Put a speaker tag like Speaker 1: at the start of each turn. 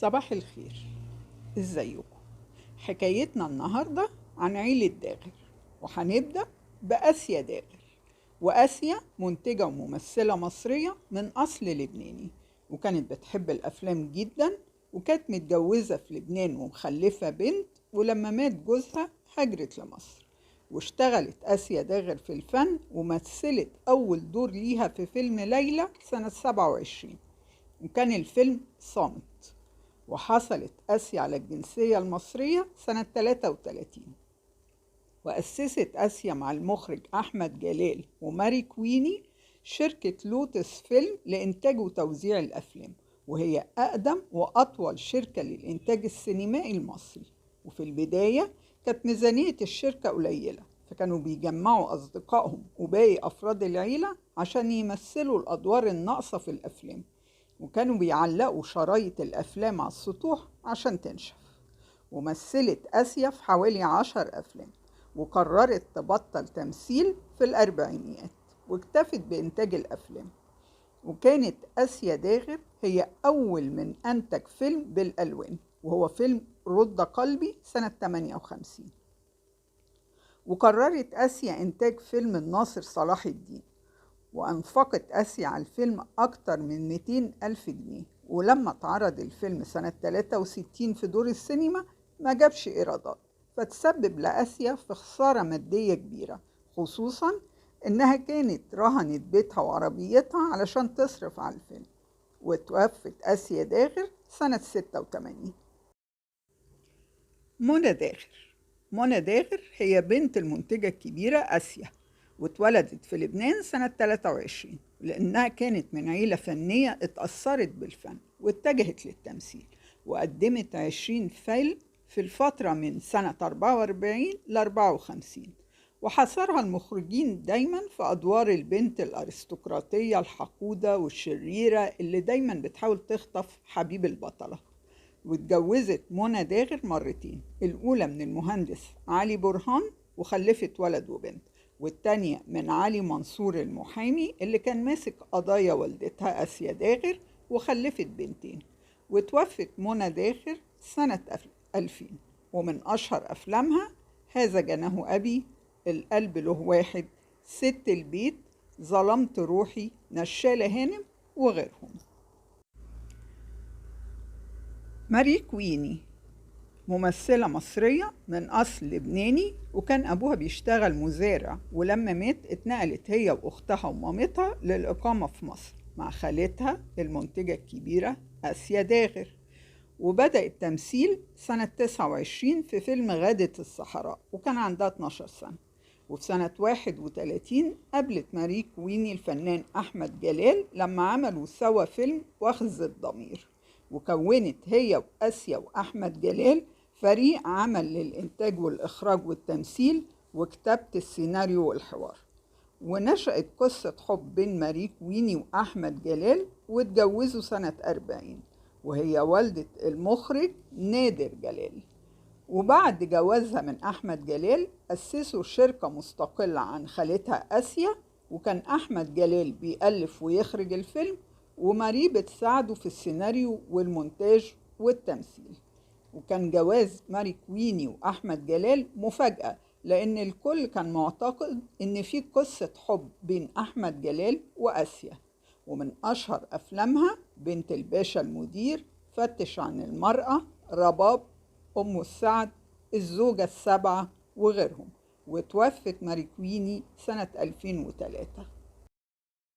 Speaker 1: صباح الخير. ازيكم؟ حكايتنا النهاردة عن عيلة داغر، وهنبدأ بآسيا داغر. وآسيا منتجة وممثلة مصرية من أصل لبناني، وكانت بتحب الأفلام جدا، وكانت متجوزة في لبنان ومخلفة بنت، ولما مات جوزها هاجرت لمصر. واشتغلت آسيا داغر في الفن، ومثلت أول دور ليها في فيلم ليلى سنة 27، وكان الفيلم صامت. وحصلت آسيا على الجنسية المصرية سنة 33. وأسست آسيا مع المخرج أحمد جلال وماري كويني شركة لوتس فيلم لإنتاج وتوزيع الأفلام، وهي أقدم وأطول شركة للإنتاج السينمائي المصري. وفي البداية كانت ميزانية الشركة قليلة، فكانوا بيجمعوا أصدقائهم وباقي أفراد العيلة عشان يمثلوا الأدوار الناقصة في الأفلام، وكانوا بيعلقوا شرايط الأفلام على السطوح عشان تنشف. ومثلت آسيا في حوالي 10 أفلام، وقررت تبطل تمثيل في الأربعينيات واكتفت بإنتاج الأفلام. وكانت آسيا داغر هي أول من أنتج فيلم بالألوان، وهو فيلم رد قلبي سنة 58. وقررت آسيا إنتاج فيلم الناصر صلاح الدين، وأنفقت آسيا على الفيلم أكتر من 200 ألف جنيه. ولما اتعرض الفيلم سنة 63 في دور السينما ما جابش إيرادات، فتسبب لآسيا في خسارة مادية كبيرة، خصوصاً إنها كانت رهنت بيتها وعربيتها علشان تصرف على الفيلم. وتوفت آسيا داغر سنة 86. منى داغر. منى داغر هي بنت المنتجة الكبيرة آسيا، واتولدت في لبنان سنة 23، لأنها كانت من عيلة فنية اتأثرت بالفن واتجهت للتمثيل، وقدمت 20 فيلم في الفترة من سنة 44 ل 54. وحصرها المخرجين دايما في أدوار البنت الأرستقراطية الحقودة والشريرة اللي دايما بتحاول تخطف حبيب البطلة. واتجوزت منى داغر مرتين، الأولى من المهندس علي برهان وخلفت ولد وبنت، والتانية من علي منصور المحامي اللي كان ماسك قضايا والدتها آسيا داغر وخلفت بنتين. وتوفت منى داغر سنة 2000. ومن أشهر أفلامها هذا جناه أبي، القلب له واحد، ست البيت، ظلمت روحي، نشالة هانم، وغيرهم. ماري كويني ممثلة مصرية من أصل لبناني، وكان أبوها بيشتغل مزارع، ولما مات اتنقلت هي وأختها ومامتها للإقامة في مصر مع خالتها المنتجة الكبيرة آسيا داغر. وبدأت تمثيل سنة 29 في فيلم غادة الصحراء، وكان عندها 12 سنة. وفي سنة 31 قابلت ماري كويني الفنان أحمد جلال لما عملوا سوا فيلم واخذ الضمير، وكونت هي وآسيا وأحمد جلال فريق عمل للإنتاج والإخراج والتمثيل وكتابة السيناريو والحوار. ونشأت قصة حب بين ماري كويني وأحمد جلال، واتجوزوا سنة 40، وهي والدة المخرج نادر جلال. وبعد جوازها من أحمد جلال أسسوا شركة مستقلة عن خالتها آسيا، وكان أحمد جلال بيألف ويخرج الفيلم، وماري بتساعده في السيناريو والمونتاج والتمثيل. وكان جواز ماري كويني وأحمد جلال مفاجأة، لأن الكل كان معتقد إن في قصة حب بين أحمد جلال وآسيا. ومن أشهر أفلامها بنت الباشا المدير، فتش عن المرأة، رباب، أم السعد، الزوجة السابعة، وغيرهم. وتوفت ماري كويني سنة 2003.